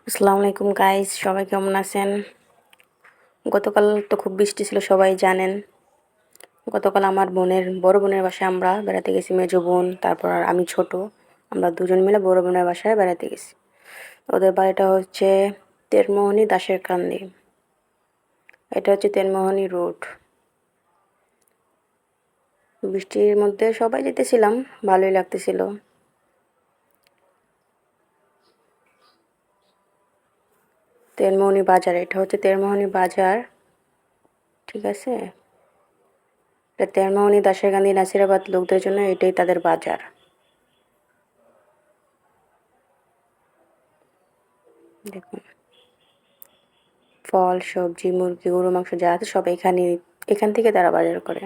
আসসালামু আলাইকুম গাইস, সবাই কেমন আছেন? গতকাল তো খুব বৃষ্টি ছিল, সবাই জানেন। গতকাল আমার বড় বোনের বাসায় আমরা বেড়াতে গেছি। মেজো বোন, তারপর আর আমি ছোট, আমরা দুজন মিলে বড় বোনের বাসায় বেড়াতে গেছি। ওদের বাড়িটা হচ্ছে তেরমোহনী দাসের কান্দি। এটা হচ্ছে তেরমোহনী রোড। বৃষ্টির মধ্যে সবাই যেতেছিলাম, ভালোই লাগতেছিল। তেরমোহনী বাজার, এটা হচ্ছে তেরমোহনী বাজার, ঠিক আছে? এটা তেরমোহনী দাসের কান্দি নাসিরাবাদ লোকদের জন্য এটাই তাদের বাজার। দেখুন, ফল, সবজি, মুরগি, গরু মাংস যা আছে সব এখান থেকে তারা বাজার করে।